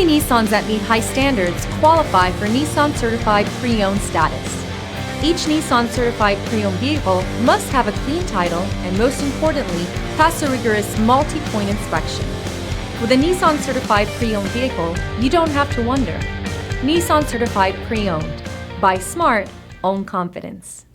Nissans that meet high standards qualify for Nissan Certified Pre-Owned status. Each Nissan Certified Pre-Owned vehicle must have a clean title and, most importantly, pass a rigorous multi-point inspection. With a Nissan Certified Pre-Owned vehicle, you don't have to wonder. Nissan Certified Pre-Owned. Buy smart, own confidence.